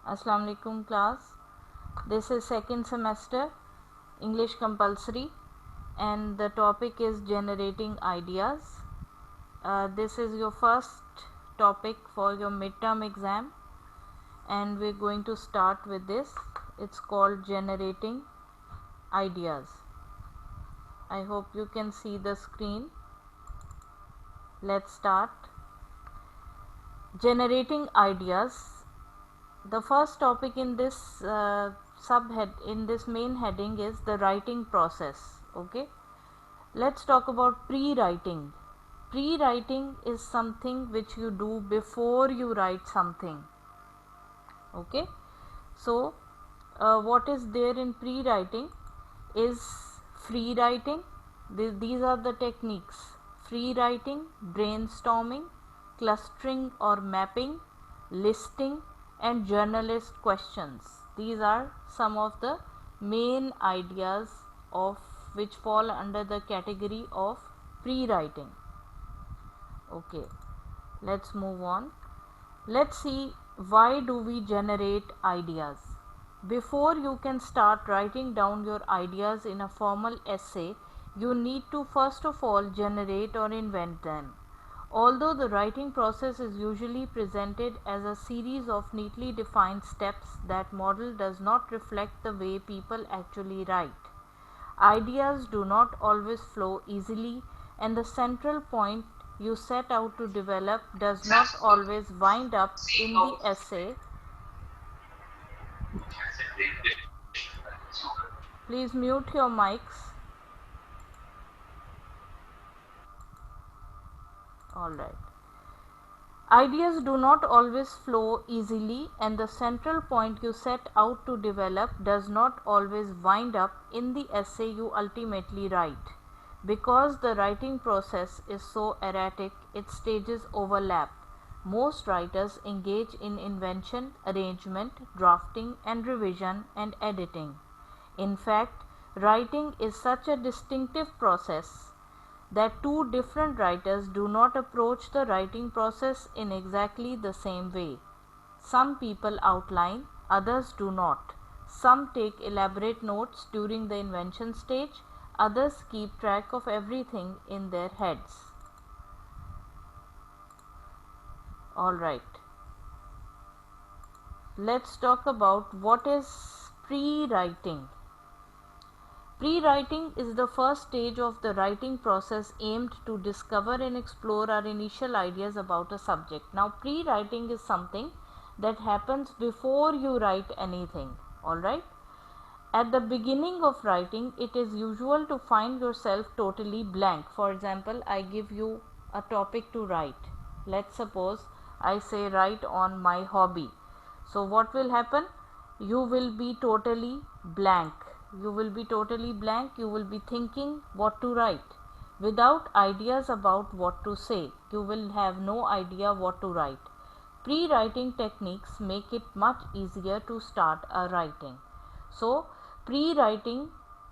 Assalamu alaikum class. This is second semester English compulsory and the topic is generating ideas. This is your first topic for your midterm exam and we're going to start with this. It's called generating ideas. I hope you can see the screen. Let's start. Generating ideas. The first topic in this main heading is the writing process. Okay, let's talk about pre-writing. Pre-writing is something which you do before you write something. Okay, so what is there in pre-writing is free writing. These are the techniques: free writing, brainstorming, clustering or mapping, listing, and journalist questions. These are some of the main ideas of which fall under the category of pre-writing. Okay, let's move on. Let's see, why do we generate ideas? Before you can start writing down your ideas in a formal essay, you need to first of all generate or invent them. Although the writing process is usually presented as a series of neatly defined steps, that model does not reflect the way people actually write. Ideas do not always flow easily, and the central point you set out to develop does not always wind up in the essay. Please mute your mics. Alright. Ideas do not always flow easily, and the central point you set out to develop does not always wind up in the essay you ultimately write. Because the writing process is so erratic, its stages overlap. Most writers engage in invention, arrangement, drafting, and revision and editing. In fact, writing is such a distinctive process that two different writers do not approach the writing process in exactly the same way. Some people outline, others do not. Some take elaborate notes during the invention stage, others keep track of everything in their heads. Alright. Let's talk about what is pre-writing. Pre-writing is the first stage of the writing process aimed to discover and explore our initial ideas about a subject. Now, pre-writing is something that happens before you write anything. Alright? At the beginning of writing, it is usual to find yourself totally blank. For example, I give you a topic to write. Let's suppose I say write on my hobby. So what will happen? You will be totally blank. You will be totally blank. You will be thinking what to write. Without ideas about what to say, you will have no idea what to write. Pre-writing techniques make it much easier to start a writing. So, pre-writing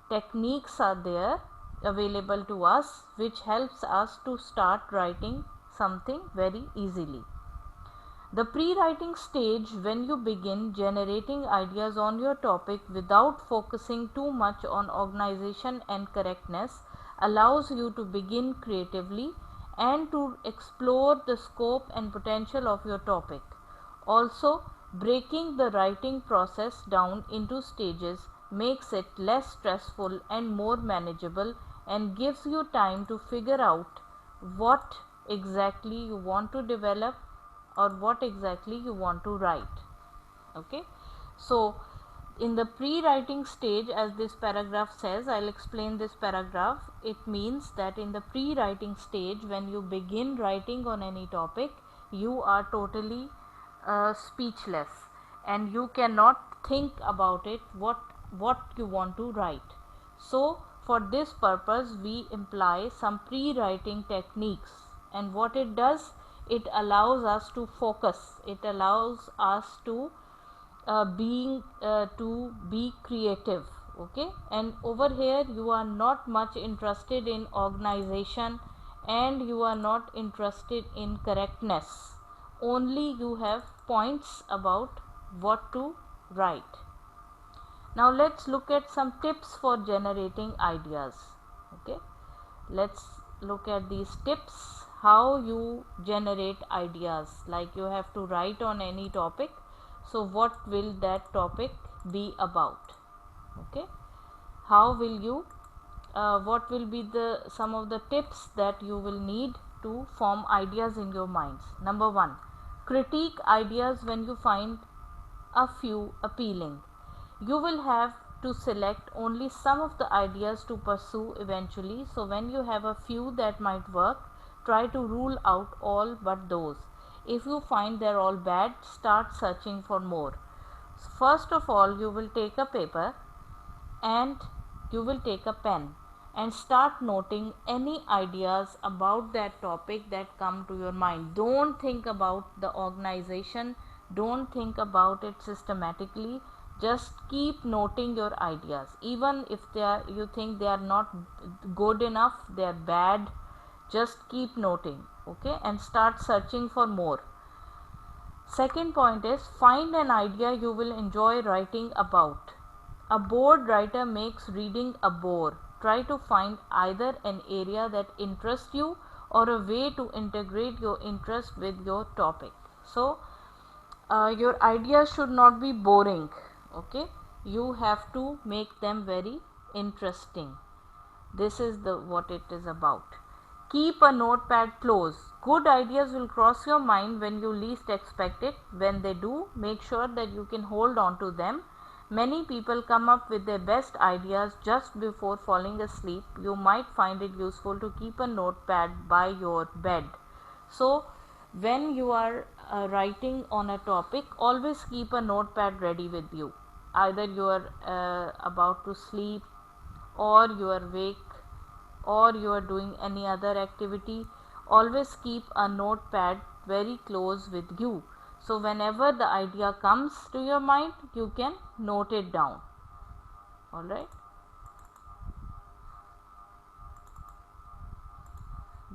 techniques are there available to us which helps us to start writing something very easily. The pre-writing stage, when you begin generating ideas on your topic without focusing too much on organization and correctness, allows you to begin creatively and to explore the scope and potential of your topic. Also, breaking the writing process down into stages makes it less stressful and more manageable and gives you time to figure out what exactly you want to develop or what exactly you want to write. Okay, so in the pre-writing stage, as this paragraph says, I'll explain this paragraph. It means that in the pre-writing stage, when you begin writing on any topic, you are totally speechless and you cannot think about it, what you want to write. So for this purpose we employ some pre-writing techniques, and what it does, it allows us to focus, it allows us to be creative. Okay, and over here you are not much interested in organization and you are not interested in correctness, only you have points about what to write. Now let's look at some tips for generating ideas. Okay, let's look at these tips, how you generate ideas. Like you have to write on any topic, so what will that topic be about? Okay, how will you what will be the some of the tips that you will need to form ideas in your minds. Number 1, critique ideas when you find a few appealing. You will have to select only some of the ideas to pursue eventually, so when you have a few that might work, try to rule out all but those. If you find they're all bad, start searching for more. First of all, you will take a paper and you will take a pen and start noting any ideas about that topic that come to your mind. Don't think about the organization, don't think about it systematically, just keep noting your ideas. Even if you think they are not good enough, they are bad, just keep noting, okay, and start searching for more. Second point is, find an idea you will enjoy writing about. A bored writer makes reading a bore. Try to find either an area that interests you or a way to integrate your interest with your topic. So, your ideas should not be boring. Okay, you have to make them very interesting. This is what it is about. Keep a notepad close. Good ideas will cross your mind when you least expect it. When they do, make sure that you can hold on to them. Many people come up with their best ideas just before falling asleep. You might find it useful to keep a notepad by your bed. So, when you are writing on a topic, always keep a notepad ready with you. Either you are about to sleep, or you are awake, or you are doing any other activity, always keep a notepad very close with you. So whenever the idea comes to your mind, you can note it down. Alright.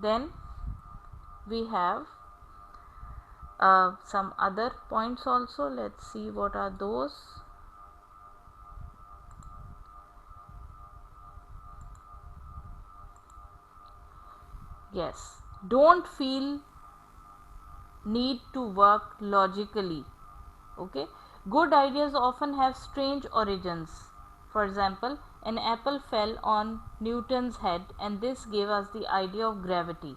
Then we have some other points also. Let's see what are those. Yes, don't feel need to work logically. Okay, good ideas often have strange origins. For example, an apple fell on Newton's head and this gave us the idea of gravity.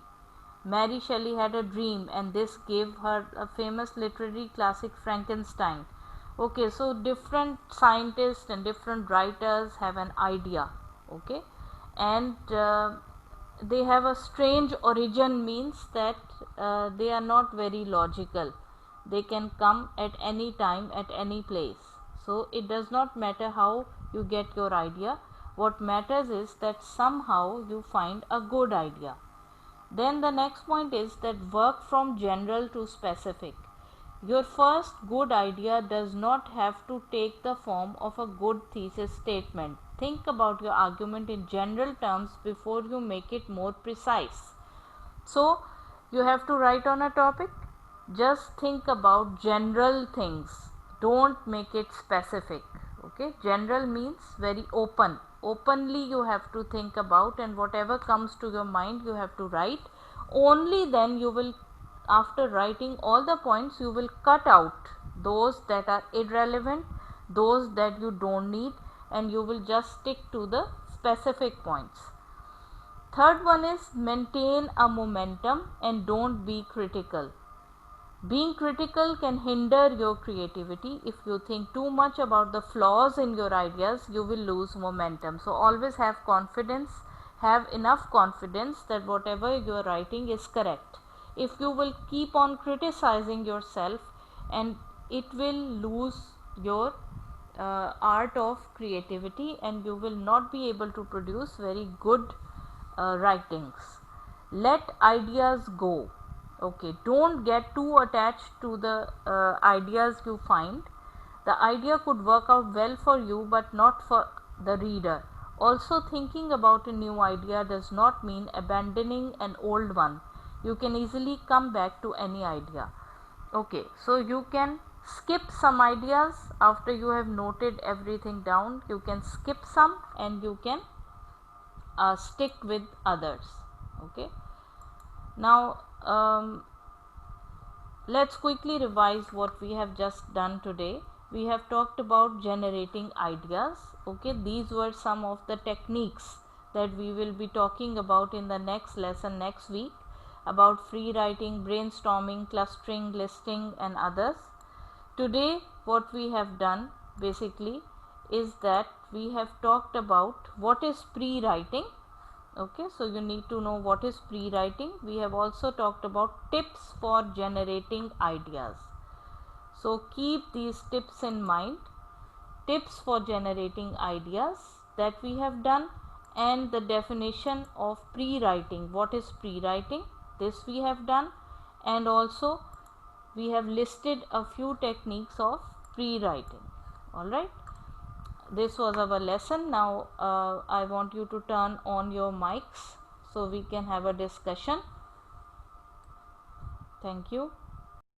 Mary Shelley had a dream and this gave her a famous literary classic, Frankenstein. Okay, so different scientists and different writers have an idea. Okay, and they have a strange origin, means that they are not very logical. They can come at any time, at any place. So it does not matter how you get your idea. What matters is that somehow you find a good idea. Then the next point is that work from general to specific. Your first good idea does not have to take the form of a good thesis statement. Think about your argument in general terms before you make it more precise. So, you have to write on a topic, just think about general things. Don't make it specific. Okay, general means very open. Openly you have to think about, and whatever comes to your mind you have to write. Only then you will, after writing all the points, you will cut out those that are irrelevant, those that you don't need, and you will just stick to the specific points. Third one is maintain a momentum and don't be critical. Being critical can hinder your creativity. If you think too much about the flaws in your ideas, you will lose momentum. So always have confidence, have enough confidence that whatever you are writing is correct. If you will keep on criticizing yourself, and it will lose your art of creativity, and you will not be able to produce very good writings. Let ideas go. Okay, don't get too attached to the ideas you find. The idea could work out well for you but not for the reader. Also, thinking about a new idea does not mean abandoning an old one. You can easily come back to any idea. Okay, so you can skip some ideas after you have noted everything down. You can skip some and you can stick with others. Okay, now let's quickly revise what we have just done today. We have talked about generating ideas. Okay, these were some of the techniques that we will be talking about in the next lesson next week, about free writing, brainstorming, clustering, listing and others. Today what we have done basically is that we have talked about what is pre-writing. Okay, so you need to know what is pre-writing. We have also talked about tips for generating ideas. So keep these tips in mind. Tips for generating ideas that we have done, and the definition of pre-writing. What is pre-writing? This we have done, and also we have listed a few techniques of pre-writing. Alright, this was our lesson. Now I want you to turn on your mics so we can have a discussion. Thank you.